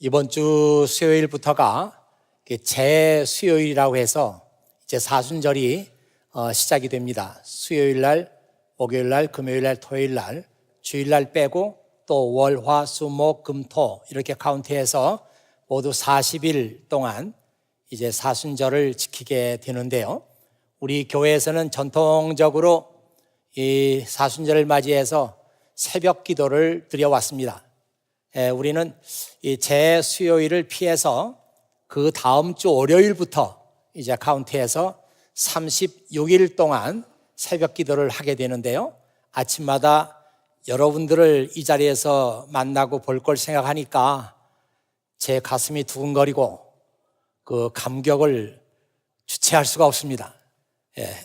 이번 주 수요일부터가 재수요일이라고 해서 이제 사순절이 시작이 됩니다. 수요일 날, 목요일 날, 금요일 날, 토요일 날, 주일 날 빼고 또 월, 화, 수, 목, 금, 토 이렇게 카운트해서 모두 40일 동안 이제 사순절을 지키게 되는데요. 우리 교회에서는 전통적으로 이 사순절을 맞이해서 새벽 기도를 드려왔습니다. 우리는 이 재수요일을 피해서 그 다음 주 월요일부터 이제 카운트해서 36일 동안 새벽 기도를 하게 되는데요. 아침마다 여러분들을 이 자리에서 만나고 볼 걸 생각하니까 제 가슴이 두근거리고 그 감격을 주체할 수가 없습니다.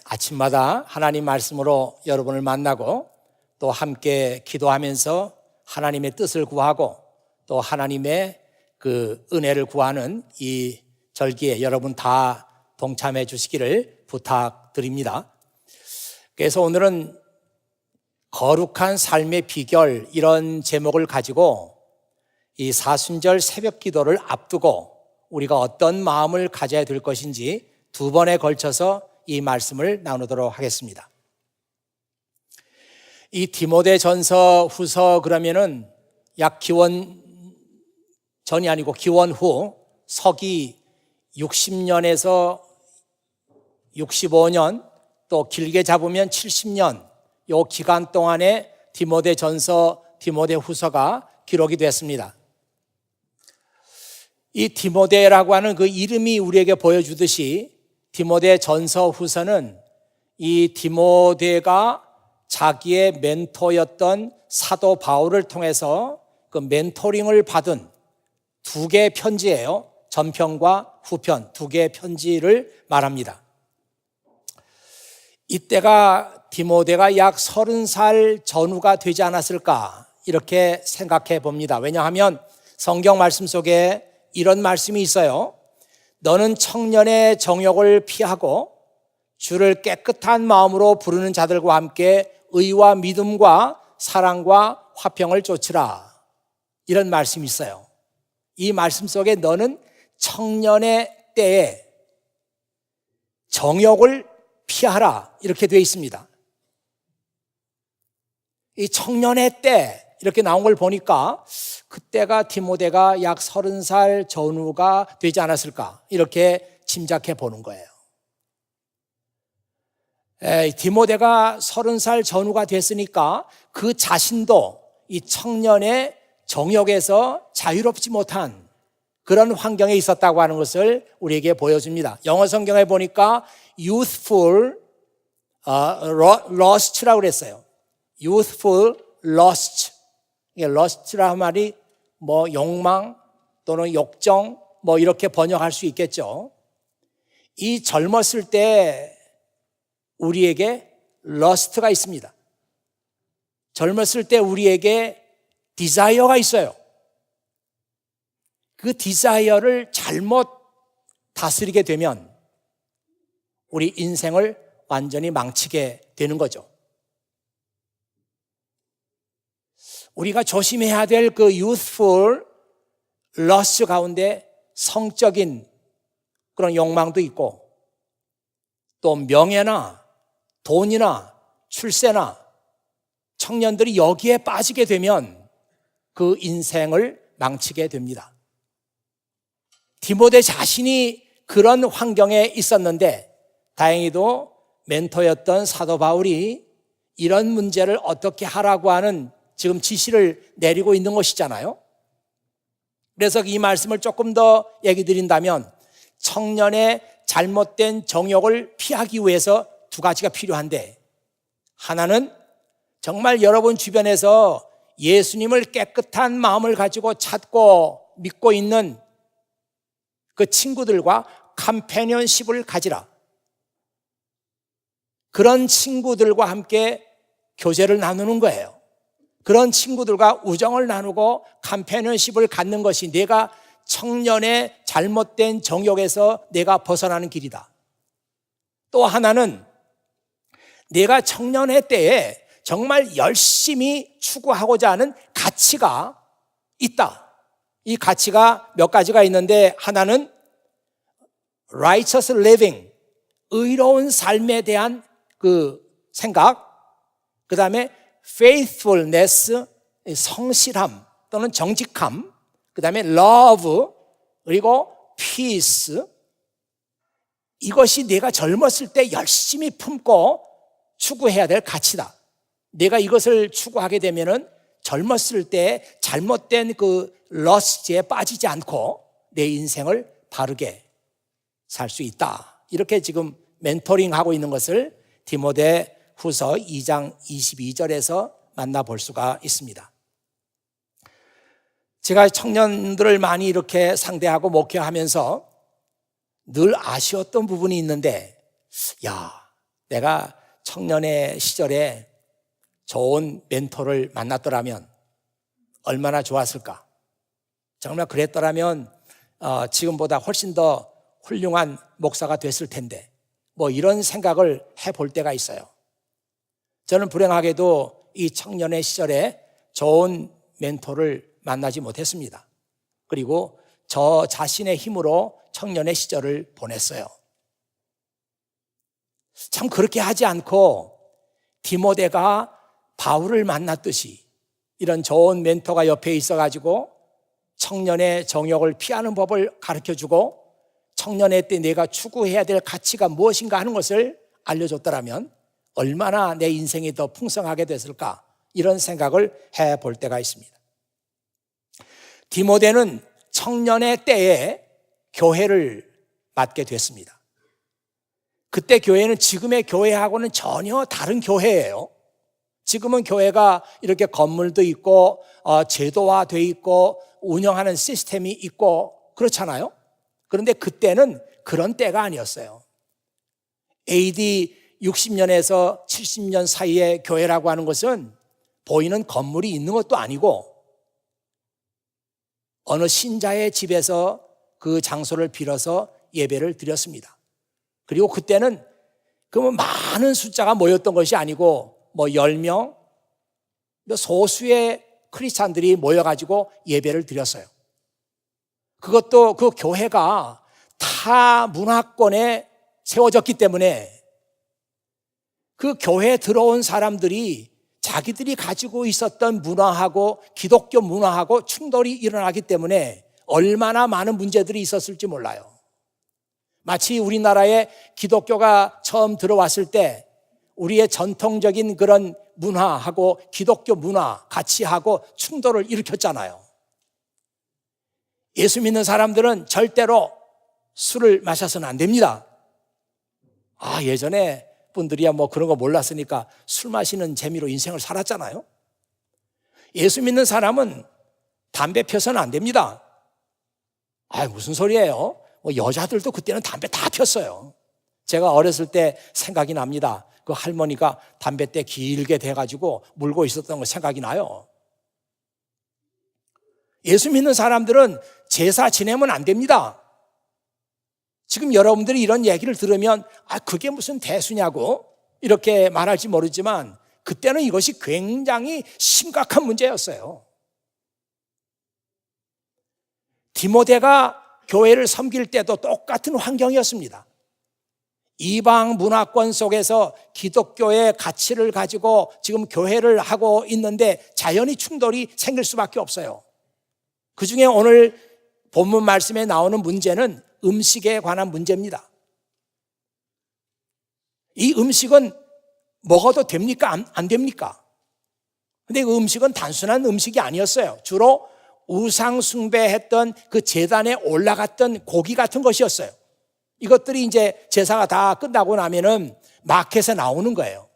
아침마다 하나님 말씀으로 여러분을 만나고 또 함께 기도하면서 하나님의 뜻을 구하고 또 하나님의 그 은혜를 구하는 이 절기에 여러분 다 동참해 주시기를 부탁드립니다. 그래서 오늘은 거룩한 삶의 비결 이런 제목을 가지고 이 사순절 새벽 기도를 앞두고 우리가 어떤 마음을 가져야 될 것인지 두 번에 걸쳐서 이 말씀을 나누도록 하겠습니다. 이 디모데전서 후서 그러면은 약 기원 전이 아니고 기원 후 서기 60년에서 65년 또 길게 잡으면 70년 요 기간 동안에 디모데전서, 디모데후서가 기록이 됐습니다. 이 디모데라고 하는 그 이름이 우리에게 보여주듯이 디모데전서 후서는 이 디모데가 자기의 멘토였던 사도 바울을 통해서 그 멘토링을 받은 두 개의 편지예요. 전편과 후편 두 개의 편지를 말합니다. 이때가 디모데가 약 30살 전후가 되지 않았을까 이렇게 생각해 봅니다. 왜냐하면 성경 말씀 속에 이런 말씀이 있어요. 너는 청년의 정욕을 피하고 주를 깨끗한 마음으로 부르는 자들과 함께 의와 믿음과 사랑과 화평을 쫓으라. 이런 말씀이 있어요. 이 말씀 속에 너는 청년의 때에 정욕을 피하라 이렇게 되어 있습니다. 이 청년의 때 이렇게 나온 걸 보니까 그때가 디모데가 약 30살 전후가 되지 않았을까 이렇게 짐작해 보는 거예요. 디모데가 30살 전후가 됐으니까 그 자신도 이 청년의 정욕에서 자유롭지 못한 그런 환경에 있었다고 하는 것을 우리에게 보여줍니다. 영어 성경에 보니까 youthful lust라고 그랬어요. youthful lust. lust라는 말이 뭐 욕망 또는 욕정 뭐 이렇게 번역할 수 있겠죠. 이 젊었을 때 우리에게 lust가 있습니다. 젊었을 때 우리에게 디자이어가 있어요. 그 디자이어를 잘못 다스리게 되면 우리 인생을 완전히 망치게 되는 거죠. 우리가 조심해야 될 그 youthful lust 가운데 성적인 그런 욕망도 있고 또 명예나 돈이나 출세나 청년들이 여기에 빠지게 되면 그 인생을 망치게 됩니다. 디모데 자신이 그런 환경에 있었는데 다행히도 멘토였던 사도 바울이 이런 문제를 어떻게 하라고 하는 지금 지시를 내리고 있는 것이잖아요. 그래서 이 말씀을 조금 더 얘기 드린다면 청년의 잘못된 정욕을 피하기 위해서 두 가지가 필요한데 하나는 정말 여러분 주변에서 예수님을 깨끗한 마음을 가지고 찾고 믿고 있는 그 친구들과 컴패니언십을 가지라. 그런 친구들과 함께 교제를 나누는 거예요. 그런 친구들과 우정을 나누고 컴패니언십을 갖는 것이 내가 청년의 잘못된 정욕에서 내가 벗어나는 길이다. 또 하나는 내가 청년의 때에 정말 열심히 추구하고자 하는 가치가 있다. 이 가치가 몇 가지가 있는데, 하나는 righteous living, 의로운 삶에 대한 그 생각, 그 다음에 faithfulness, 성실함 또는 정직함, 그 다음에 love, 그리고 peace. 이것이 내가 젊었을 때 열심히 품고 추구해야 될 가치다. 내가 이것을 추구하게 되면은 젊었을 때 잘못된 그 러스트에 빠지지 않고 내 인생을 바르게 살 수 있다. 이렇게 지금 멘토링하고 있는 것을 디모데 후서 2장 22절에서 만나볼 수가 있습니다. 제가 청년들을 많이 이렇게 상대하고 목회하면서 늘 아쉬웠던 부분이 있는데, 내가 청년의 시절에 좋은 멘토를 만났더라면 얼마나 좋았을까. 정말 그랬더라면 지금보다 훨씬 더 훌륭한 목사가 됐을 텐데, 이런 생각을 해볼 때가 있어요. 저는 불행하게도 이 청년의 시절에 좋은 멘토를 만나지 못했습니다. 그리고 저 자신의 힘으로 청년의 시절을 보냈어요. 참 그렇게 하지 않고 디모데가 바울을 만났듯이 이런 좋은 멘토가 옆에 있어가지고 청년의 정욕을 피하는 법을 가르쳐주고 청년의 때 내가 추구해야 될 가치가 무엇인가 하는 것을 알려줬더라면 얼마나 내 인생이 더 풍성하게 됐을까, 이런 생각을 해볼 때가 있습니다. 디모데는 청년의 때에 교회를 맡게 됐습니다. 그때 교회는 지금의 교회하고는 전혀 다른 교회예요. 지금은 교회가 이렇게 건물도 있고 제도화되어 있고 운영하는 시스템이 있고 그렇잖아요. 그런데 그때는 그런 때가 아니었어요. AD 60년에서 70년 사이의 교회라고 하는 것은 보이는 건물이 있는 것도 아니고 어느 신자의 집에서 그 장소를 빌어서 예배를 드렸습니다. 그리고 그때는 많은 숫자가 모였던 것이 아니고 10명, 소수의 크리스찬들이 모여가지고 예배를 드렸어요. 그것도 그 교회가 타 문화권에 세워졌기 때문에 그 교회에 들어온 사람들이 자기들이 가지고 있었던 문화하고 기독교 문화하고 충돌이 일어나기 때문에 얼마나 많은 문제들이 있었을지 몰라요. 마치 우리나라에 기독교가 처음 들어왔을 때 우리의 전통적인 그런 문화하고 기독교 문화, 가치하고 충돌을 일으켰잖아요. 예수 믿는 사람들은 절대로 술을 마셔서는 안 됩니다. 예전에 분들이야 그런 거 몰랐으니까 술 마시는 재미로 인생을 살았잖아요. 예수 믿는 사람은 담배 펴서는 안 됩니다. 무슨 소리예요? 여자들도 그때는 담배 다 폈어요. 제가 어렸을 때 생각이 납니다. 그 할머니가 담뱃대 길게 대가지고 물고 있었던 거 생각이 나요. 예수 믿는 사람들은 제사 지내면 안 됩니다. 지금 여러분들이 이런 얘기를 들으면 그게 무슨 대수냐고 이렇게 말할지 모르지만 그때는 이것이 굉장히 심각한 문제였어요. 디모데가 교회를 섬길 때도 똑같은 환경이었습니다. 이방 문화권 속에서 기독교의 가치를 가지고 지금 교회를 하고 있는데 자연히 충돌이 생길 수밖에 없어요. 그중에 오늘 본문 말씀에 나오는 문제는 음식에 관한 문제입니다. 이 음식은 먹어도 됩니까? 안 됩니까? 근데 그 음식은 단순한 음식이 아니었어요. 주로 우상 숭배했던 그 제단에 올라갔던 고기 같은 것이었어요. 이것들이 이제 제사가 다 끝나고 나면은 마켓에 나오는 거예요.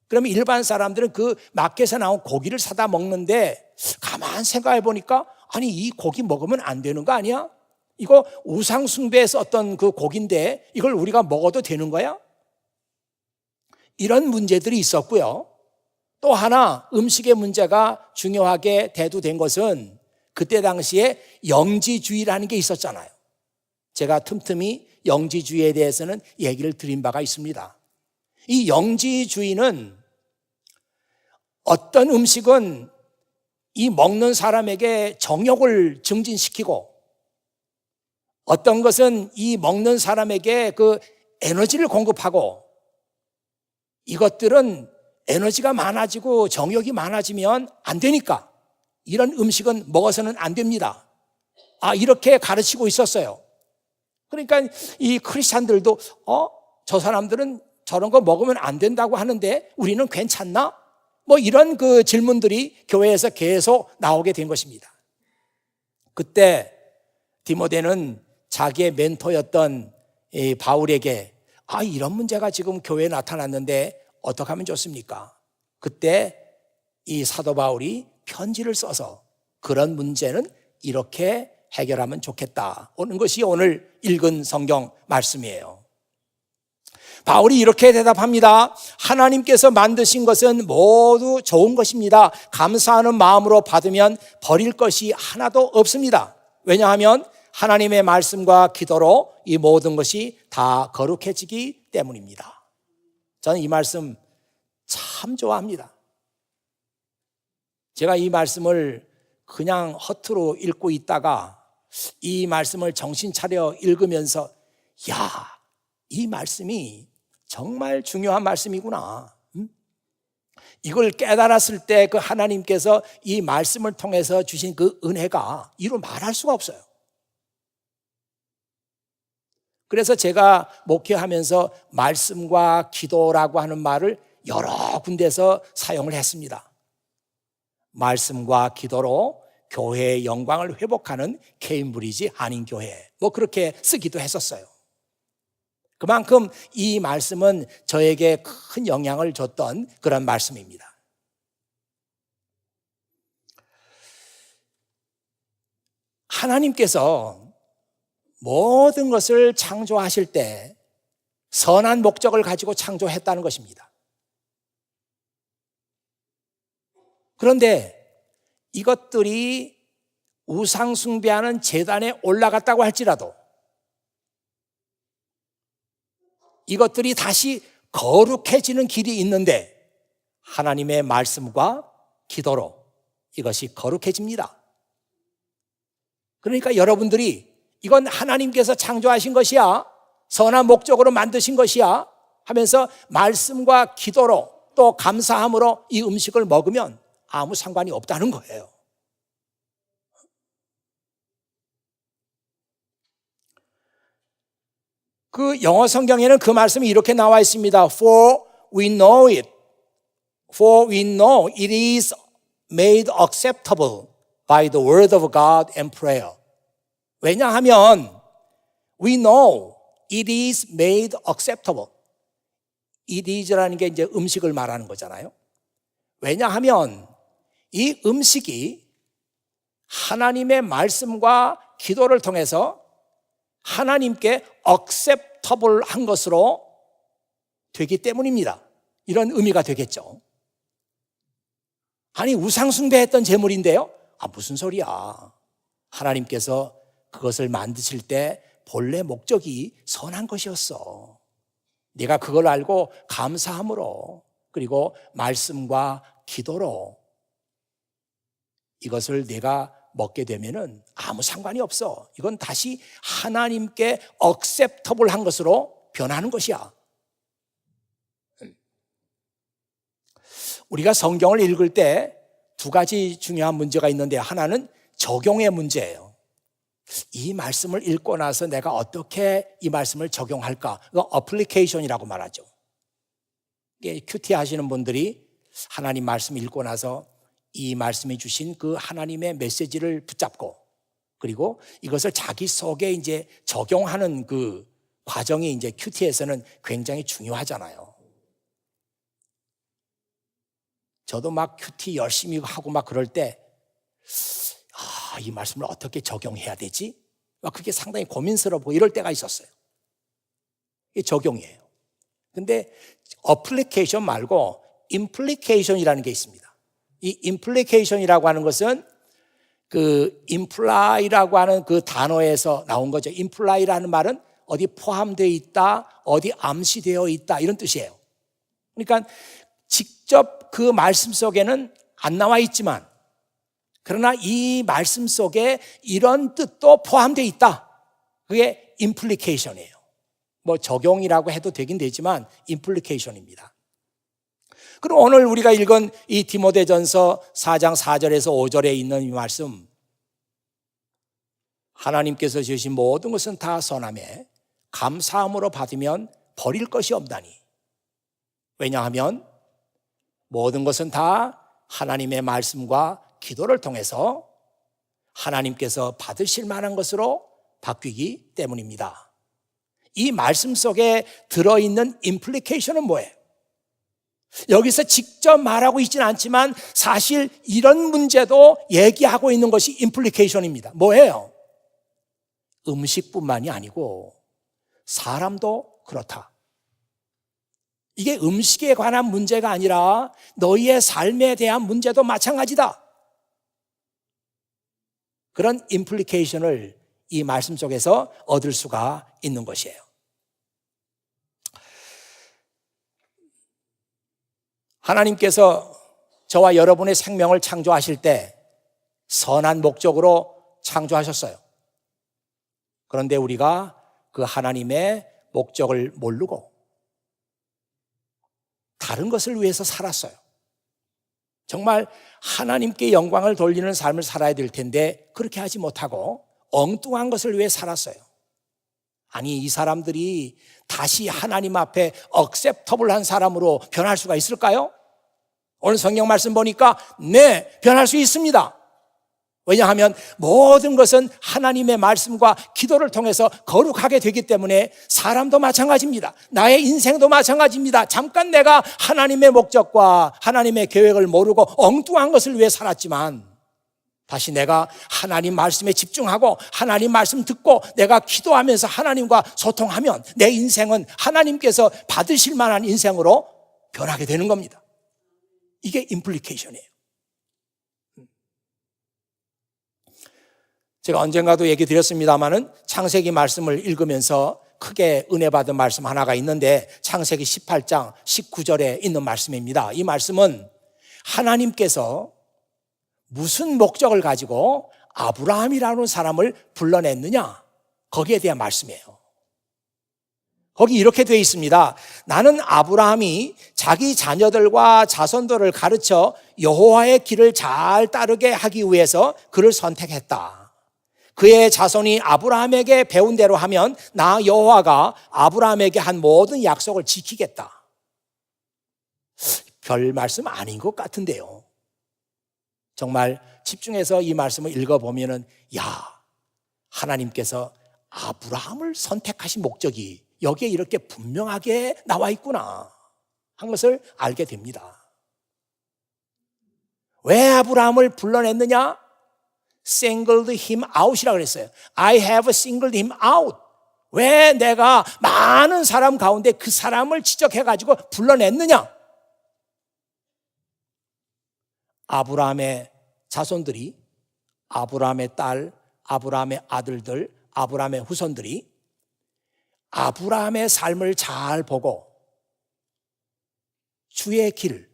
그러면 일반 사람들은 그 마켓에 나온 고기를 사다 먹는데 가만 생각해 보니까 이 고기 먹으면 안 되는 거 아니야? 이거 우상 숭배에서 어떤 그 고기인데 이걸 우리가 먹어도 되는 거야? 이런 문제들이 있었고요. 또 하나 음식의 문제가 중요하게 대두된 것은 그때 당시에 영지주의라는 게 있었잖아요. 제가 틈틈이 영지주의에 대해서는 얘기를 드린 바가 있습니다. 이 영지주의는 어떤 음식은 이 먹는 사람에게 정욕을 증진시키고 어떤 것은 이 먹는 사람에게 그 에너지를 공급하고 이것들은 에너지가 많아지고 정욕이 많아지면 안 되니까 이런 음식은 먹어서는 안 됩니다. 이렇게 가르치고 있었어요. 그러니까 이 크리스찬들도 저 사람들은 저런 거 먹으면 안 된다고 하는데 우리는 괜찮나? 뭐 이런 그 질문들이 교회에서 계속 나오게 된 것입니다. 그때 디모데는 자기의 멘토였던 이 바울에게 이런 문제가 지금 교회에 나타났는데 어떻게 하면 좋습니까? 그때 이 사도 바울이 편지를 써서 그런 문제는 이렇게 해결하면 좋겠다 오는 것이 오늘 읽은 성경 말씀이에요. 바울이 이렇게 대답합니다. 하나님께서 만드신 것은 모두 좋은 것입니다. 감사하는 마음으로 받으면 버릴 것이 하나도 없습니다. 왜냐하면 하나님의 말씀과 기도로 이 모든 것이 다 거룩해지기 때문입니다. 저는 이 말씀 참 좋아합니다. 제가 이 말씀을 그냥 허투루 읽고 있다가 이 말씀을 정신 차려 읽으면서 이 말씀이 정말 중요한 말씀이구나. 이걸 깨달았을 때 그 하나님께서 이 말씀을 통해서 주신 그 은혜가 이루 말할 수가 없어요. 그래서 제가 목회하면서 말씀과 기도라고 하는 말을 여러 군데서 사용을 했습니다. 말씀과 기도로 교회의 영광을 회복하는 케임브리지 한인교회 뭐 그렇게 쓰기도 했었어요. 그만큼 이 말씀은 저에게 큰 영향을 줬던 그런 말씀입니다. 하나님께서 모든 것을 창조하실 때 선한 목적을 가지고 창조했다는 것입니다. 그런데 이것들이 우상 숭배하는 제단에 올라갔다고 할지라도 이것들이 다시 거룩해지는 길이 있는데 하나님의 말씀과 기도로 이것이 거룩해집니다. 그러니까 여러분들이 이건 하나님께서 창조하신 것이야, 선한 목적으로 만드신 것이야 하면서 말씀과 기도로 또 감사함으로 이 음식을 먹으면 아무 상관이 없다는 거예요. 그 영어 성경에는 그 말씀이 이렇게 나와 있습니다. For we know it. For we know it is made acceptable by the word of God and prayer. 왜냐하면 we know it is made acceptable. It is라는 게 이제 음식을 말하는 거잖아요. 왜냐하면 이 음식이 하나님의 말씀과 기도를 통해서 하나님께 acceptable 한 것으로 되기 때문입니다. 이런 의미가 되겠죠. 아니 우상 숭배했던 제물인데요? 무슨 소리야. 하나님께서 그것을 만드실 때 본래 목적이 선한 것이었어. 네가 그걸 알고 감사함으로 그리고 말씀과 기도로 이것을 내가 먹게 되면은 아무 상관이 없어. 이건 다시 하나님께 acceptable 한 것으로 변하는 것이야. 우리가 성경을 읽을 때 두 가지 중요한 문제가 있는데 하나는 적용의 문제예요. 이 말씀을 읽고 나서 내가 어떻게 이 말씀을 적용할까? 이거 어플리케이션이라고 말하죠. 큐티 하시는 분들이 하나님 말씀 읽고 나서 이 말씀해 주신 그 하나님의 메시지를 붙잡고 그리고 이것을 자기 속에 이제 적용하는 그 과정이 이제 큐티에서는 굉장히 중요하잖아요. 저도 막 큐티 열심히 하고 막 그럴 때 이 말씀을 어떻게 적용해야 되지? 막 그게 상당히 고민스럽고 이럴 때가 있었어요. 이게 적용이에요. 근데 어플리케이션 말고 임플리케이션이라는 게 있습니다. 이 임플리케이션이라고 하는 것은 그 imply라고 하는 그 단어에서 나온 거죠. imply라는 말은 어디 포함되어 있다, 어디 암시되어 있다 이런 뜻이에요. 그러니까 직접 그 말씀 속에는 안 나와 있지만 그러나 이 말씀 속에 이런 뜻도 포함되어 있다. 그게 implication이에요. 뭐 적용이라고 해도 되긴 되지만 implication입니다. 그럼 오늘 우리가 읽은 이 디모데전서 4장 4절에서 5절에 있는 이 말씀, 하나님께서 주신 모든 것은 다 선함에 감사함으로 받으면 버릴 것이 없다니. 왜냐하면 모든 것은 다 하나님의 말씀과 기도를 통해서 하나님께서 받으실 만한 것으로 바뀌기 때문입니다. 이 말씀 속에 들어있는 임플리케이션은 뭐예요? 여기서 직접 말하고 있지는 않지만 사실 이런 문제도 얘기하고 있는 것이 임플리케이션입니다. 뭐예요? 음식뿐만이 아니고 사람도 그렇다. 이게 음식에 관한 문제가 아니라 너희의 삶에 대한 문제도 마찬가지다. 그런 임플리케이션을 이 말씀 속에서 얻을 수가 있는 것이에요. 하나님께서 저와 여러분의 생명을 창조하실 때 선한 목적으로 창조하셨어요. 그런데 우리가 그 하나님의 목적을 모르고 다른 것을 위해서 살았어요. 정말 하나님께 영광을 돌리는 삶을 살아야 될 텐데 그렇게 하지 못하고 엉뚱한 것을 위해 살았어요. 아니, 이 사람들이 다시 하나님 앞에 억셉터블한 사람으로 변할 수가 있을까요? 오늘 성경 말씀 보니까 네, 변할 수 있습니다. 왜냐하면 모든 것은 하나님의 말씀과 기도를 통해서 거룩하게 되기 때문에 사람도 마찬가지입니다. 나의 인생도 마찬가지입니다. 잠깐 내가 하나님의 목적과 하나님의 계획을 모르고 엉뚱한 것을 위해 살았지만 다시 내가 하나님 말씀에 집중하고 하나님 말씀 듣고 내가 기도하면서 하나님과 소통하면 내 인생은 하나님께서 받으실 만한 인생으로 변하게 되는 겁니다. 이게 임플리케이션이에요. 제가 언젠가도 얘기 드렸습니다마는 창세기 말씀을 읽으면서 크게 은혜 받은 말씀 하나가 있는데 창세기 18장 19절에 있는 말씀입니다. 이 말씀은 하나님께서 무슨 목적을 가지고 아브라함이라는 사람을 불러냈느냐, 거기에 대한 말씀이에요. 거기 이렇게 되어 있습니다. 나는 아브라함이 자기 자녀들과 자손들을 가르쳐 여호와의 길을 잘 따르게 하기 위해서 그를 선택했다. 그의 자손이 아브라함에게 배운 대로 하면 나 여호와가 아브라함에게 한 모든 약속을 지키겠다. 별 말씀 아닌 것 같은데요. 정말 집중해서 이 말씀을 읽어보면은 야, 하나님께서 아브라함을 선택하신 목적이 여기에 이렇게 분명하게 나와 있구나 한 것을 알게 됩니다. 왜 아브라함을 불러냈느냐? singled him out이라고 그랬어요. I have singled him out. 왜 내가 많은 사람 가운데 그 사람을 지적해가지고 불러냈느냐? 아브라함의 자손들이, 아브라함의 딸, 아브라함의 아들들, 아브라함의 후손들이 아브라함의 삶을 잘 보고 주의 길,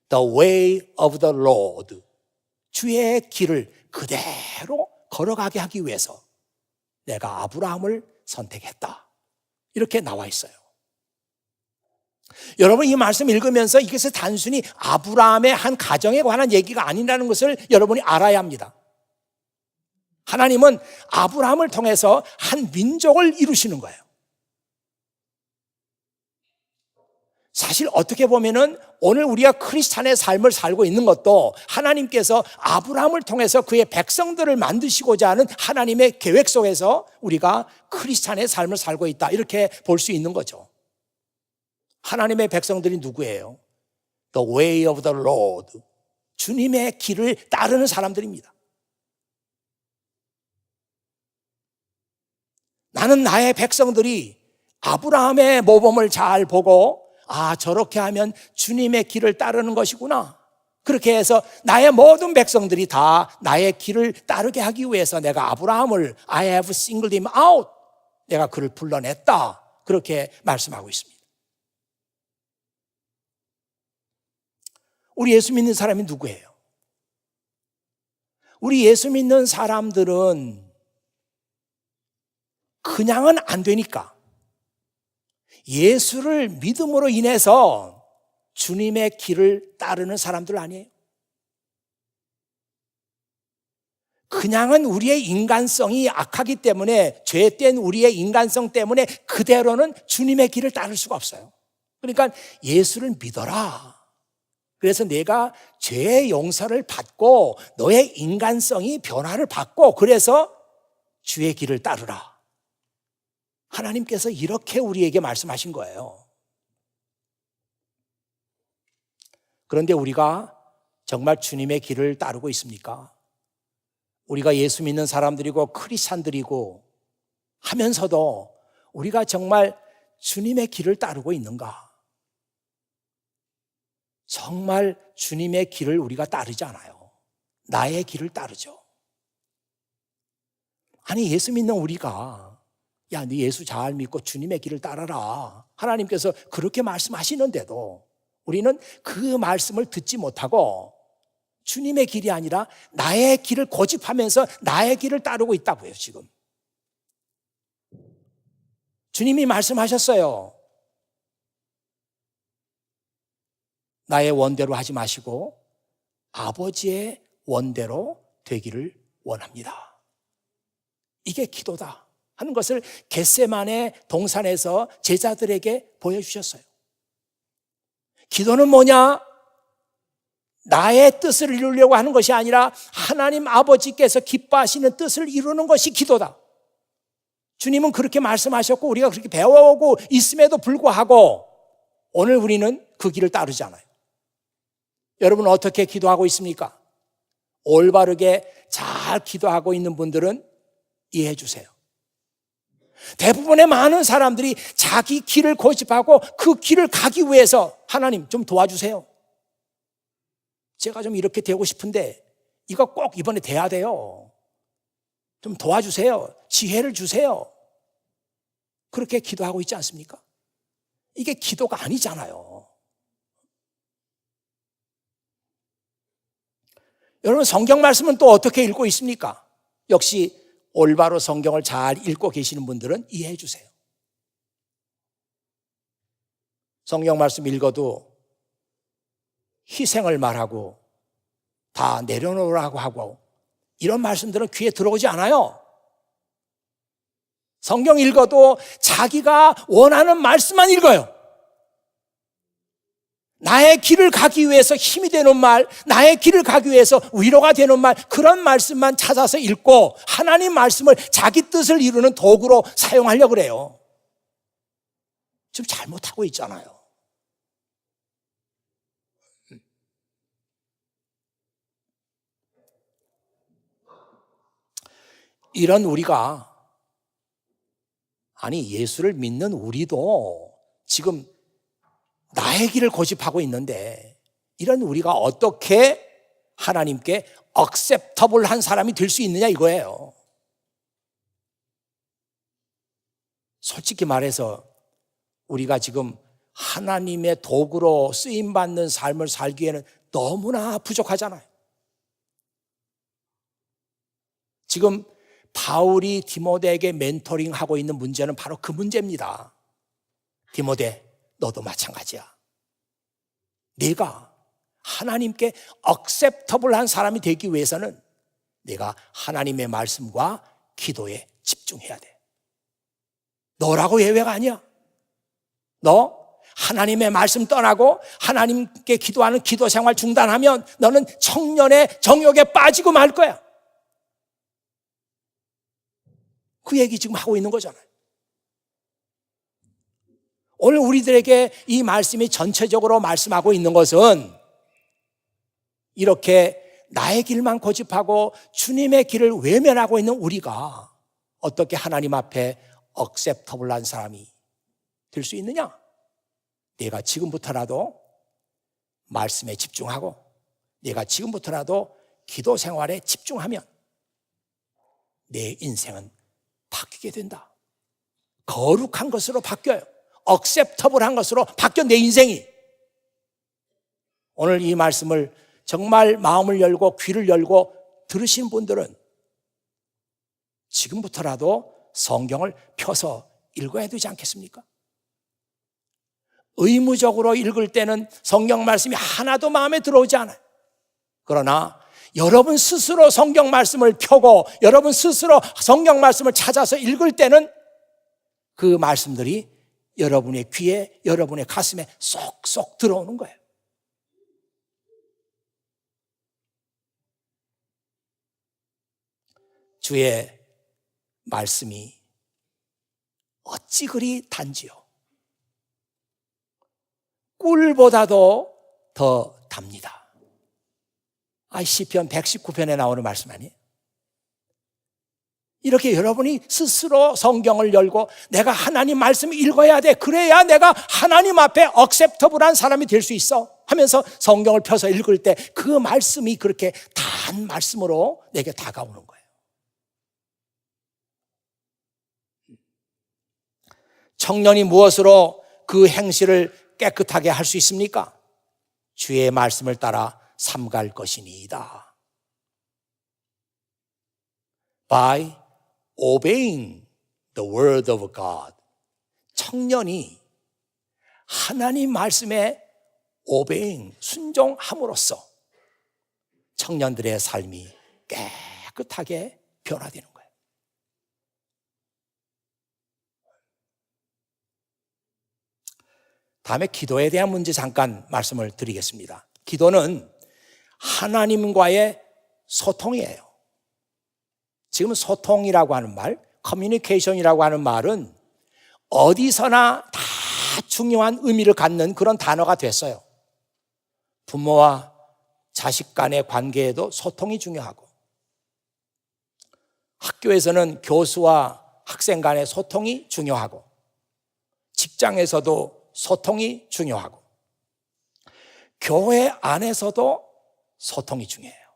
the way of the Lord, 주의 길을 그대로 걸어가게 하기 위해서 내가 아브라함을 선택했다. 이렇게 나와 있어요. 여러분, 이 말씀 읽으면서 이것이 단순히 아브라함의 한 가정에 관한 얘기가 아니라는 것을 여러분이 알아야 합니다. 하나님은 아브라함을 통해서 한 민족을 이루시는 거예요. 사실 어떻게 보면은 오늘 우리가 크리스찬의 삶을 살고 있는 것도 하나님께서 아브라함을 통해서 그의 백성들을 만드시고자 하는 하나님의 계획 속에서 우리가 크리스찬의 삶을 살고 있다, 이렇게 볼 수 있는 거죠. 하나님의 백성들이 누구예요? The way of the Lord, 주님의 길을 따르는 사람들입니다. 나는 나의 백성들이 아브라함의 모범을 잘 보고 저렇게 하면 주님의 길을 따르는 것이구나. 그렇게 해서 나의 모든 백성들이 다 나의 길을 따르게 하기 위해서 내가 아브라함을 I have singled him out, 내가 그를 불러냈다, 그렇게 말씀하고 있습니다. 우리 예수 믿는 사람이 누구예요? 우리 예수 믿는 사람들은 그냥은 안 되니까 예수를 믿음으로 인해서 주님의 길을 따르는 사람들 아니에요. 그냥은 우리의 인간성이 악하기 때문에, 죄된 우리의 인간성 때문에 그대로는 주님의 길을 따를 수가 없어요. 그러니까 예수를 믿어라. 그래서 내가 죄의 용서를 받고 너의 인간성이 변화를 받고, 그래서 주의 길을 따르라. 하나님께서 이렇게 우리에게 말씀하신 거예요. 그런데 우리가 정말 주님의 길을 따르고 있습니까? 우리가 예수 믿는 사람들이고 크리스찬들이고 하면서도 우리가 정말 주님의 길을 따르고 있는가? 정말 주님의 길을 우리가 따르지 않아요. 나의 길을 따르죠. 아니, 예수 믿는 우리가, 야, 네 예수 잘 믿고 주님의 길을 따라라, 하나님께서 그렇게 말씀하시는데도 우리는 그 말씀을 듣지 못하고 주님의 길이 아니라 나의 길을 고집하면서 나의 길을 따르고 있다고요. 지금 주님이 말씀하셨어요. 나의 원대로 하지 마시고 아버지의 원대로 되기를 원합니다. 이게 기도다 하는 것을 겟세마네 동산에서 제자들에게 보여주셨어요. 기도는 뭐냐? 나의 뜻을 이루려고 하는 것이 아니라 하나님 아버지께서 기뻐하시는 뜻을 이루는 것이 기도다. 주님은 그렇게 말씀하셨고 우리가 그렇게 배워오고 있음에도 불구하고 오늘 우리는 그 길을 따르잖아요. 여러분 어떻게 기도하고 있습니까? 올바르게 잘 기도하고 있는 분들은 이해해 주세요. 대부분의 많은 사람들이 자기 길을 고집하고 그 길을 가기 위해서 하나님 좀 도와주세요. 제가 좀 이렇게 되고 싶은데 이거 꼭 이번에 돼야 돼요. 좀 도와주세요. 지혜를 주세요. 그렇게 기도하고 있지 않습니까? 이게 기도가 아니잖아요. 여러분 성경 말씀은 또 어떻게 읽고 있습니까? 역시 올바로 성경을 잘 읽고 계시는 분들은 이해해 주세요. 성경 말씀 읽어도 희생을 말하고 다 내려놓으라고 하고 이런 말씀들은 귀에 들어오지 않아요. 성경 읽어도 자기가 원하는 말씀만 읽어요. 나의 길을 가기 위해서 힘이 되는 말, 나의 길을 가기 위해서 위로가 되는 말, 그런 말씀만 찾아서 읽고 하나님 말씀을 자기 뜻을 이루는 도구로 사용하려고 그래요. 지금 잘못하고 있잖아요. 이런 우리가, 아니 예수를 믿는 우리도 지금 나의 길을 고집하고 있는데 이런 우리가 어떻게 하나님께 acceptable한 사람이 될 수 있느냐 이거예요. 솔직히 말해서 우리가 지금 하나님의 도구로 쓰임받는 삶을 살기에는 너무나 부족하잖아요. 지금 바울이 디모데에게 멘토링하고 있는 문제는 바로 그 문제입니다. 디모데, 너도 마찬가지야. 내가 하나님께 acceptable한 사람이 되기 위해서는 내가 하나님의 말씀과 기도에 집중해야 돼. 너라고 예외가 아니야. 너 하나님의 말씀 떠나고 하나님께 기도하는 기도 생활 중단하면 너는 청년의 정욕에 빠지고 말 거야. 그 얘기 지금 하고 있는 거잖아요. 오늘 우리들에게 이 말씀이 전체적으로 말씀하고 있는 것은 이렇게 나의 길만 고집하고 주님의 길을 외면하고 있는 우리가 어떻게 하나님 앞에 acceptable한 사람이 될 수 있느냐? 내가 지금부터라도 말씀에 집중하고 내가 지금부터라도 기도 생활에 집중하면 내 인생은 바뀌게 된다. 거룩한 것으로 바뀌어요. acceptable한 것으로 바뀌어 내 인생이. 오늘 이 말씀을 정말 마음을 열고 귀를 열고 들으신 분들은 지금부터라도 성경을 펴서 읽어야 되지 않겠습니까? 의무적으로 읽을 때는 성경 말씀이 하나도 마음에 들어오지 않아요. 그러나 여러분 스스로 성경 말씀을 펴고 여러분 스스로 성경 말씀을 찾아서 읽을 때는 그 말씀들이 여러분의 귀에, 여러분의 가슴에 쏙쏙 들어오는 거예요. 주의 말씀이 어찌 그리 단지요. 꿀보다도 더 답니다. 시편 119편에 나오는 말씀 아니에요? 이렇게 여러분이 스스로 성경을 열고 내가 하나님 말씀을 읽어야 돼. 그래야 내가 하나님 앞에 억셉터블한 사람이 될 수 있어 하면서 성경을 펴서 읽을 때 그 말씀이 그렇게 단 말씀으로 내게 다가오는 거예요. 청년이 무엇으로 그 행실을 깨끗하게 할 수 있습니까? 주의 말씀을 따라 삼갈 것이니이다. By obeying the word of God. 청년이 하나님 말씀에 obeying, 순종함으로써 청년들의 삶이 깨끗하게 변화되는 거예요. 다음에 기도에 대한 문제 잠깐 말씀을 드리겠습니다. 기도는 하나님과의 소통이에요. 지금 소통이라고 하는 말, 커뮤니케이션이라고 하는 말은 어디서나 다 중요한 의미를 갖는 그런 단어가 됐어요. 부모와 자식 간의 관계에도 소통이 중요하고, 학교에서는 교수와 학생 간의 소통이 중요하고, 직장에서도 소통이 중요하고, 교회 안에서도 소통이 중요해요.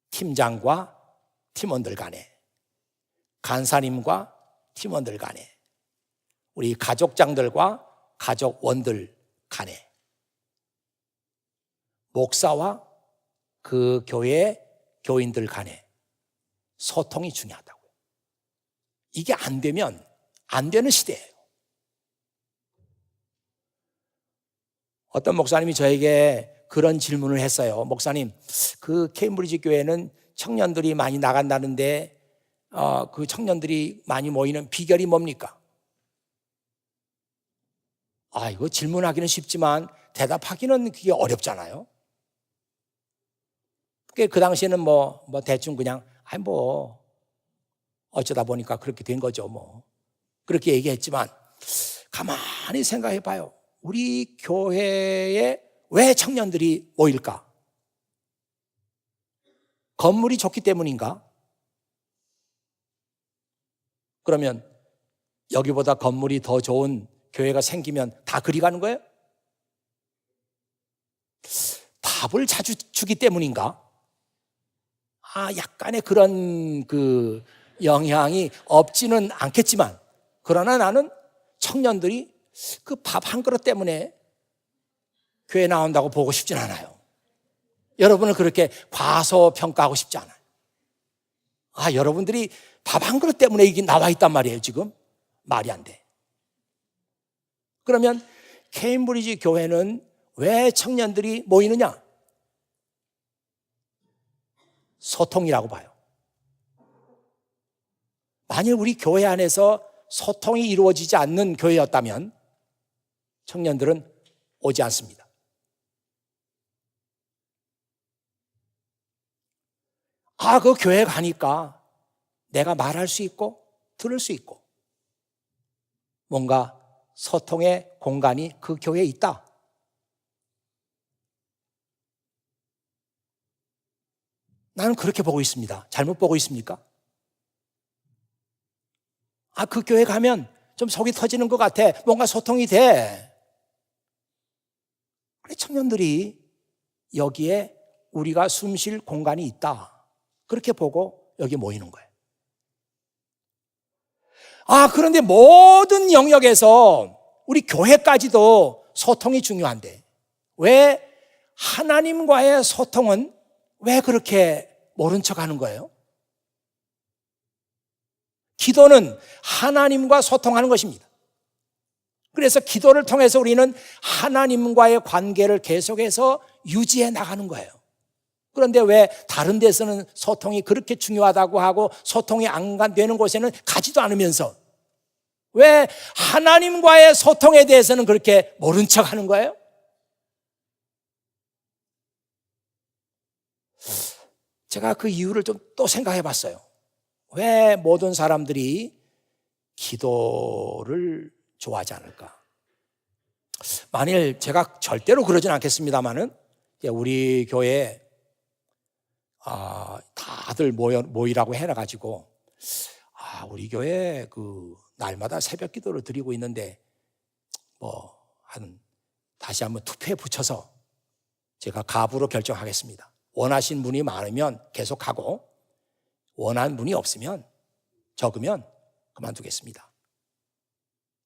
팀장과 팀원들 간에, 간사님과 팀원들 간에, 우리 가족장들과 가족원들 간에, 목사와 그 교회의 교인들 간에 소통이 중요하다고요. 이게 안 되면 안 되는 시대예요. 어떤 목사님이 저에게 그런 질문을 했어요. 목사님, 그 케임브리지 교회는 청년들이 많이 나간다는데 그 청년들이 많이 모이는 비결이 뭡니까? 이거 질문하기는 쉽지만 대답하기는 그게 어렵잖아요. 그 당시에는 뭐 대충 그냥 어쩌다 보니까 그렇게 된 거죠. 그렇게 얘기했지만 가만히 생각해 봐요. 우리 교회에 왜 청년들이 모일까? 건물이 좋기 때문인가? 그러면 여기보다 건물이 더 좋은 교회가 생기면 다 그리 가는 거예요? 밥을 자주 주기 때문인가? 약간의 그런 그 영향이 없지는 않겠지만, 그러나 나는 청년들이 그 밥 한 그릇 때문에 교회 나온다고 보고 싶진 않아요. 여러분을 그렇게 과소평가하고 싶지 않아요. 여러분들이 밥 한 그릇 때문에 이게 나와 있단 말이에요. 지금 말이 안 돼. 그러면 케임브리지 교회는 왜 청년들이 모이느냐? 소통이라고 봐요. 만일 우리 교회 안에서 소통이 이루어지지 않는 교회였다면 청년들은 오지 않습니다. 그 교회 가니까 내가 말할 수 있고 들을 수 있고 뭔가 소통의 공간이 그 교회에 있다. 나는 그렇게 보고 있습니다. 잘못 보고 있습니까? 그 교회 가면 좀 속이 터지는 것 같아. 뭔가 소통이 돼. 그래, 청년들이 여기에 우리가 숨 쉴 공간이 있다. 그렇게 보고 여기 모이는 거예요. 그런데 모든 영역에서 우리 교회까지도 소통이 중요한데 왜 하나님과의 소통은 왜 그렇게 모른 척 하는 거예요? 기도는 하나님과 소통하는 것입니다. 그래서 기도를 통해서 우리는 하나님과의 관계를 계속해서 유지해 나가는 거예요. 그런데 왜 다른 데서는 소통이 그렇게 중요하다고 하고 소통이 안 되는 곳에는 가지도 않으면서 왜 하나님과의 소통에 대해서는 그렇게 모른 척 하는 거예요? 제가 그 이유를 좀 또 생각해 봤어요. 왜 모든 사람들이 기도를 좋아하지 않을까? 만일 제가 절대로 그러진 않겠습니다만은 우리 교회에 다들 모이라고 해놔가지고 우리 교회 그 날마다 새벽 기도를 드리고 있는데 다시 한번 투표에 붙여서 제가 갑으로 결정하겠습니다. 원하신 분이 많으면 계속하고 원하는 분이 없으면 적으면 그만두겠습니다.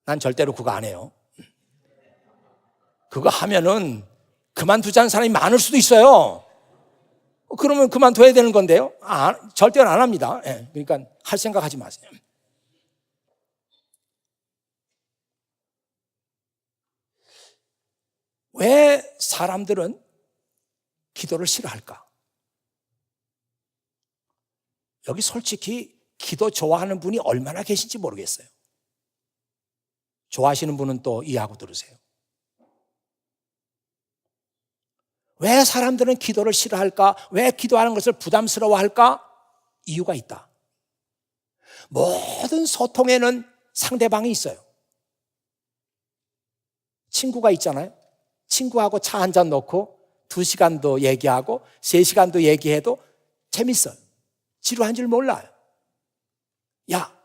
난 절대로 그거 안 해요. 그거 하면은 그만두자는 사람이 많을 수도 있어요. 그러면 그만둬야 되는 건데요. 절대로 안 합니다. 그러니까 할 생각하지 마세요. 왜 사람들은 기도를 싫어할까? 여기 솔직히 기도 좋아하는 분이 얼마나 계신지 모르겠어요. 좋아하시는 분은 또 이해하고 들으세요. 왜 사람들은 기도를 싫어할까? 왜 기도하는 것을 부담스러워할까? 이유가 있다. 모든 소통에는 상대방이 있어요. 친구가 있잖아요. 친구하고 차 한 잔 놓고 2시간도 얘기하고 3시간도 얘기해도 재밌어요. 지루한 줄 몰라요. 야,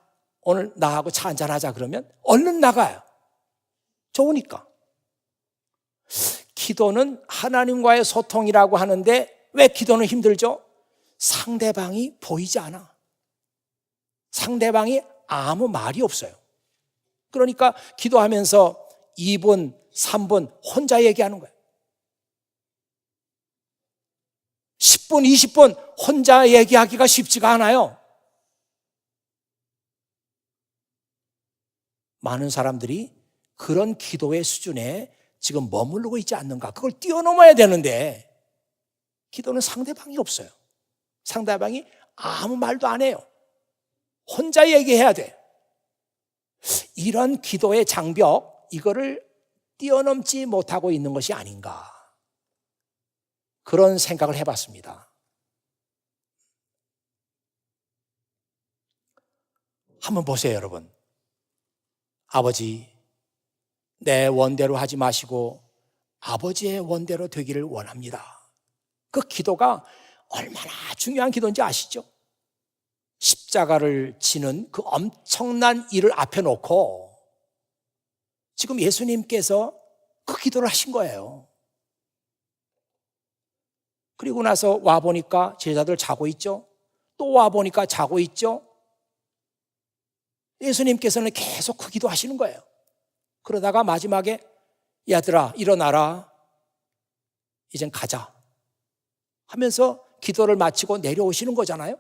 오늘 나하고 차 한잔 하자 그러면 얼른 나가요. 좋으니까. 기도는 하나님과의 소통이라고 하는데 왜 기도는 힘들죠? 상대방이 보이지 않아. 상대방이 아무 말이 없어요. 그러니까 기도하면서 2분, 3분 혼자 얘기하는 거예요. 10분, 20분 혼자 얘기하기가 쉽지가 않아요. 많은 사람들이 그런 기도의 수준에 지금 머무르고 있지 않는가? 그걸 뛰어넘어야 되는데 기도는 상대방이 없어요. 상대방이 아무 말도 안 해요. 혼자 얘기해야 돼. 이런 기도의 장벽, 이거를 뛰어넘지 못하고 있는 것이 아닌가, 그런 생각을 해봤습니다. 한번 보세요, 여러분. 아버지, 내 원대로 하지 마시고 아버지의 원대로 되기를 원합니다. 그 기도가 얼마나 중요한 기도인지 아시죠? 십자가를 지는 그 엄청난 일을 앞에 놓고 지금 예수님께서 그 기도를 하신 거예요. 그리고 나서 와보니까 제자들 자고 있죠. 또 와보니까 자고 있죠. 예수님께서는 계속 그 기도하시는 거예요. 그러다가 마지막에 얘들아 일어나라, 이젠 가자 하면서 기도를 마치고 내려오시는 거잖아요.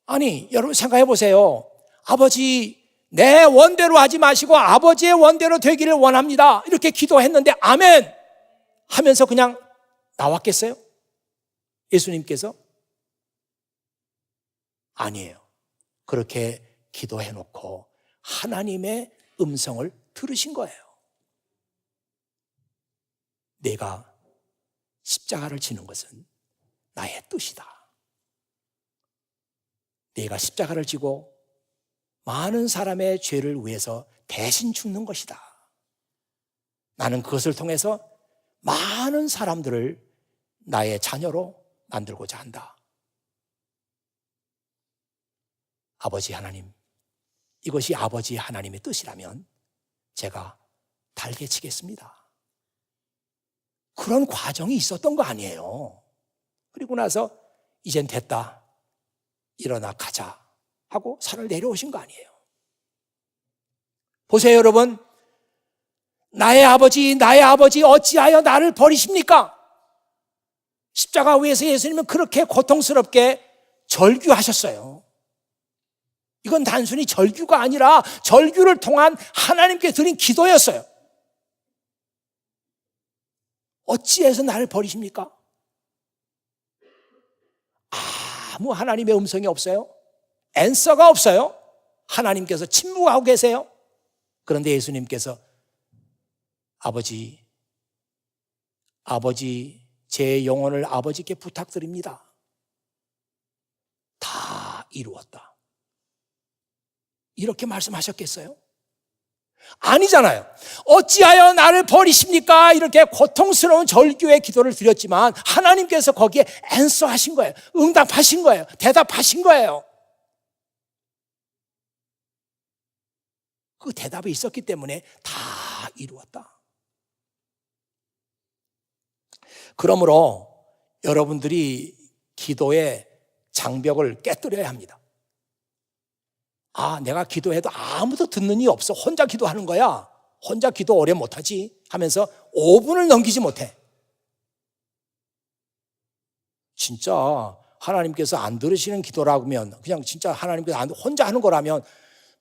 아니 여러분 생각해 보세요. 아버지 내 원대로 하지 마시고 아버지의 원대로 되기를 원합니다, 이렇게 기도했는데 아멘 하면서 그냥 나왔겠어요? 예수님께서? 아니에요. 그렇게 기도해놓고 하나님의 음성을 들으신 거예요. 내가 십자가를 지는 것은 나의 뜻이다. 내가 십자가를 지고 많은 사람의 죄를 위해서 대신 죽는 것이다. 나는 그것을 통해서 많은 사람들을 나의 자녀로 만들고자 한다. 아버지 하나님, 이것이 아버지 하나님의 뜻이라면 제가 달게 치겠습니다. 그런 과정이 있었던 거 아니에요. 그리고 나서 이젠 됐다, 일어나 가자 하고 산을 내려오신 거 아니에요. 보세요 여러분, 나의 아버지 어찌하여 나를 버리십니까? 십자가 위에서 예수님은 그렇게 고통스럽게 절규하셨어요. 이건 단순히 절규가 아니라 절규를 통한 하나님께 드린 기도였어요. 어찌해서 나를 버리십니까? 아무 하나님의 음성이 없어요. 앤서가 없어요. 하나님께서 침묵하고 계세요. 그런데 예수님께서 아버지, 제 영혼을 아버지께 부탁드립니다. 다 이루었다. 이렇게 말씀하셨겠어요? 아니잖아요. 어찌하여 나를 버리십니까? 이렇게 고통스러운 절규의 기도를 드렸지만 하나님께서 거기에 앤서하신 거예요. 응답하신 거예요. 대답하신 거예요. 그 대답이 있었기 때문에 다 이루었다. 그러므로 여러분들이 기도의 장벽을 깨뜨려야 합니다. 내가 기도해도 아무도 듣는 이 없어. 혼자 기도하는 거야. 혼자 기도 오래 못하지 하면서 5분을 넘기지 못해. 진짜 하나님께서 안 들으시는 기도라고 하면, 그냥 진짜 하나님께서 혼자 하는 거라면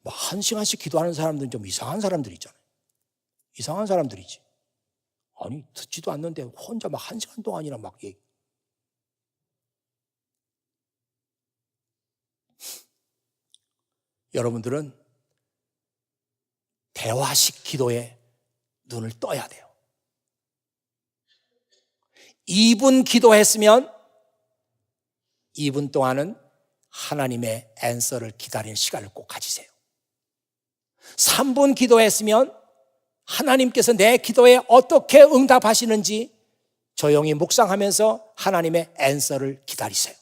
1시간씩 기도하는 사람들은 좀 이상한 사람들 있잖아요. 이상한 사람들이지. 아니, 듣지도 않는데 혼자 1시간 동안이나 얘기. 여러분들은 대화식 기도에 눈을 떠야 돼요. 2분 기도했으면 2분 동안은 하나님의 앤서를 기다리는 시간을 꼭 가지세요. 3분 기도했으면 하나님께서 내 기도에 어떻게 응답하시는지 조용히 묵상하면서 하나님의 앤서를 기다리세요.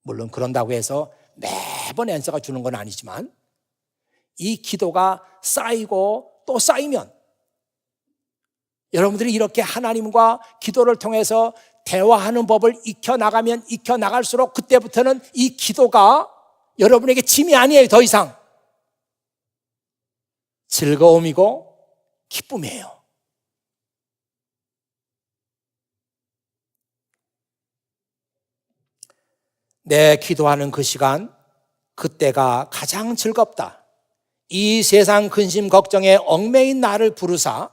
물론 그런다고 해서 매번 앤서가 주는 건 아니지만 이 기도가 쌓이고 또 쌓이면 여러분들이 이렇게 하나님과 기도를 통해서 대화하는 법을 익혀나가면 익혀나갈수록 그때부터는 이 기도가 여러분에게 짐이 아니에요. 더 이상 즐거움이고 기쁨이에요. 내 기도하는 그 시간, 그때가 가장 즐겁다. 이 세상 근심 걱정에 얽매인 나를 부르사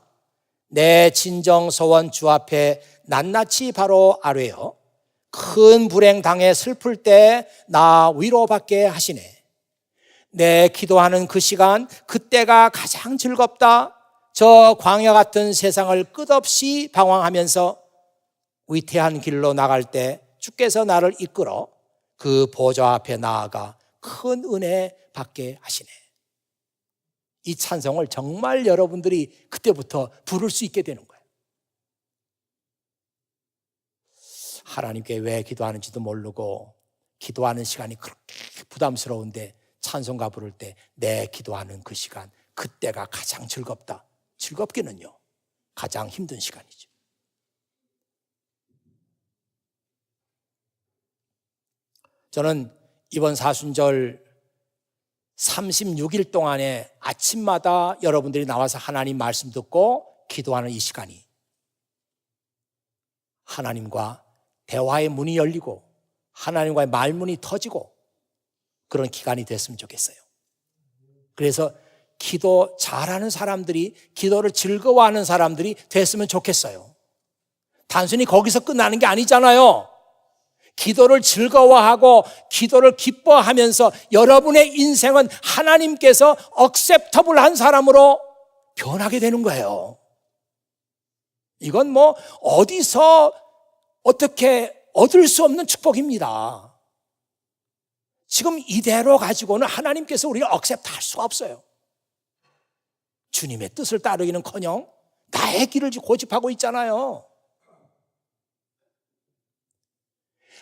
내 진정 소원 주 앞에 낱낱이 바로 아뢰어 큰 불행 당해 슬플 때 나 위로받게 하시네. 내 기도하는 그 시간, 그때가 가장 즐겁다. 저 광야 같은 세상을 끝없이 방황하면서 위태한 길로 나갈 때 주께서 나를 이끌어 그 보좌 앞에 나아가 큰 은혜 받게 하시네. 이 찬송을 정말 여러분들이 그때부터 부를 수 있게 되는 거예요. 하나님께 왜 기도하는지도 모르고 기도하는 시간이 그렇게 부담스러운데 찬송가 부를 때 내 기도하는 그 시간, 그때가 가장 즐겁다. 즐겁기는요, 가장 힘든 시간이죠. 저는 이번 사순절 36일 동안에 아침마다 여러분들이 나와서 하나님 말씀 듣고 기도하는 이 시간이 하나님과 대화의 문이 열리고 하나님과의 말문이 터지고 그런 기간이 됐으면 좋겠어요. 그래서 기도 잘하는 사람들이, 기도를 즐거워하는 사람들이 됐으면 좋겠어요. 단순히 거기서 끝나는 게 아니잖아요. 기도를 즐거워하고 기도를 기뻐하면서 여러분의 인생은 하나님께서 억셉터블한 사람으로 변하게 되는 거예요. 이건 어디서 어떻게 얻을 수 없는 축복입니다. 지금 이대로 가지고는 하나님께서 우리를 억셉트할 수가 없어요. 주님의 뜻을 따르기는커녕 나의 길을 고집하고 있잖아요.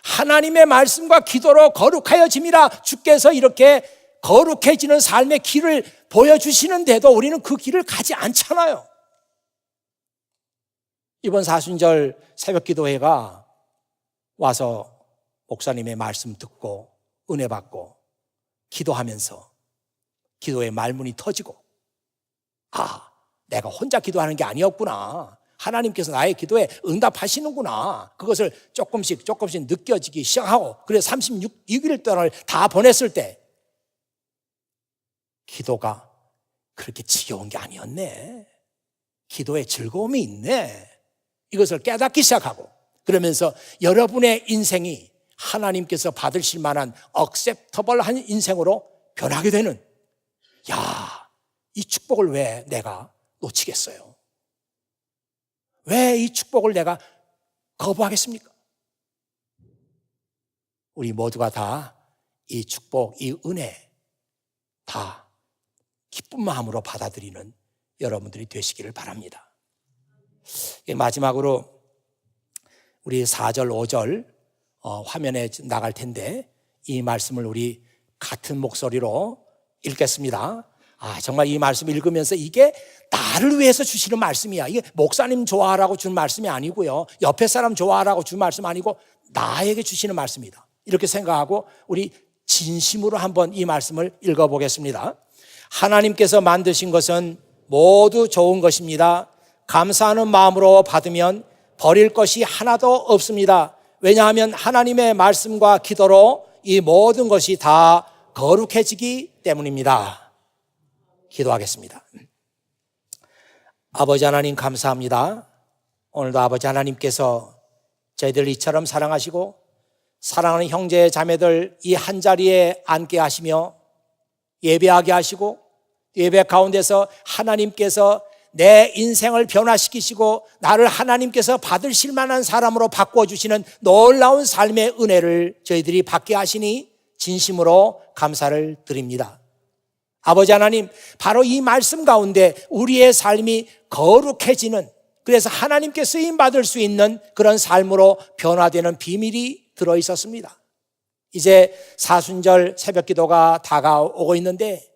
하나님의 말씀과 기도로 거룩하여짐이라 주께서 이렇게 거룩해지는 삶의 길을 보여주시는데도 우리는 그 길을 가지 않잖아요. 이번 사순절 새벽기도회가 와서 목사님의 말씀 듣고 은혜 받고 기도하면서 기도의 말문이 터지고 내가 혼자 기도하는 게 아니었구나. 하나님께서 나의 기도에 응답하시는구나. 그것을 조금씩 느껴지기 시작하고, 그래서 36일 동안을 다 보냈을 때 기도가 그렇게 지겨운 게 아니었네. 기도에 즐거움이 있네. 이것을 깨닫기 시작하고, 그러면서 여러분의 인생이 하나님께서 받으실 만한 억셉터블한 인생으로 변하게 되는, 이 축복을 왜 내가 놓치겠어요? 왜 이 축복을 내가 거부하겠습니까? 우리 모두가 다 이 축복, 이 은혜 다 기쁜 마음으로 받아들이는 여러분들이 되시기를 바랍니다. 마지막으로 우리 4절, 5절 화면에 나갈 텐데 이 말씀을 우리 같은 목소리로 읽겠습니다. 정말 이 말씀 읽으면서 이게 나를 위해서 주시는 말씀이야. 이게 목사님 좋아하라고 준 말씀이 아니고요, 옆에 사람 좋아하라고 준 말씀 아니고 나에게 주시는 말씀이다. 이렇게 생각하고 우리 진심으로 한번 이 말씀을 읽어보겠습니다. 하나님께서 만드신 것은 모두 좋은 것입니다. 감사하는 마음으로 받으면 버릴 것이 하나도 없습니다. 왜냐하면 하나님의 말씀과 기도로 이 모든 것이 다 거룩해지기 때문입니다. 기도하겠습니다. 아버지 하나님 감사합니다. 오늘도 아버지 하나님께서 저희들 이처럼 사랑하시고 사랑하는 형제 자매들 이 한자리에 앉게 하시며 예배하게 하시고, 예배 가운데서 하나님께서 내 인생을 변화시키시고 나를 하나님께서 받으실 만한 사람으로 바꿔주시는 놀라운 삶의 은혜를 저희들이 받게 하시니 진심으로 감사를 드립니다. 아버지 하나님, 바로 이 말씀 가운데 우리의 삶이 거룩해지는, 그래서 하나님께 쓰임받을 수 있는 그런 삶으로 변화되는 비밀이 들어있었습니다. 이제 사순절 새벽기도가 다가오고 있는데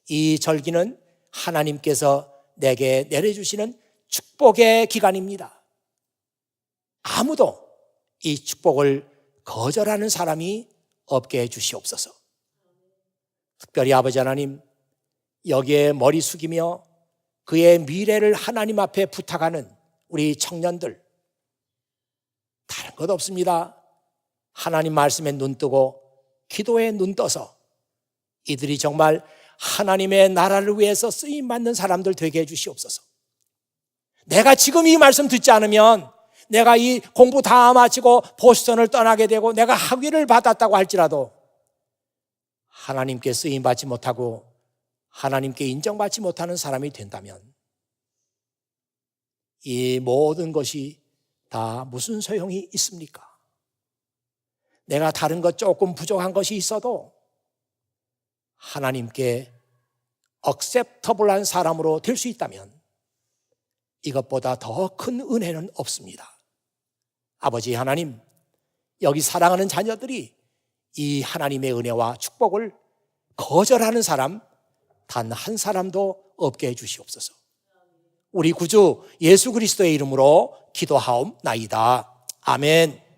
이 절기는 하나님께서 내게 내려주시는 축복의 기간입니다. 아무도 이 축복을 거절하는 사람이 없게 해주시옵소서. 특별히 아버지 하나님, 여기에 머리 숙이며 그의 미래를 하나님 앞에 부탁하는 우리 청년들, 다른 것 없습니다. 하나님 말씀에 눈 뜨고 기도에 눈 떠서 이들이 정말 하나님의 나라를 위해서 쓰임받는 사람들 되게 해주시옵소서. 내가 지금 이 말씀 듣지 않으면 내가 이 공부 다 마치고 보스턴을 떠나게 되고 내가 학위를 받았다고 할지라도 하나님께 쓰임받지 못하고 하나님께 인정받지 못하는 사람이 된다면 이 모든 것이 다 무슨 소용이 있습니까? 내가 다른 것 조금 부족한 것이 있어도 하나님께 억셉터블한 사람으로 될 수 있다면 이것보다 더 큰 은혜는 없습니다. 아버지 하나님, 여기 사랑하는 자녀들이 이 하나님의 은혜와 축복을 거절하는 사람 단 한 사람도 없게 해주시옵소서. 우리 구주 예수 그리스도의 이름으로 기도하옵나이다. 아멘.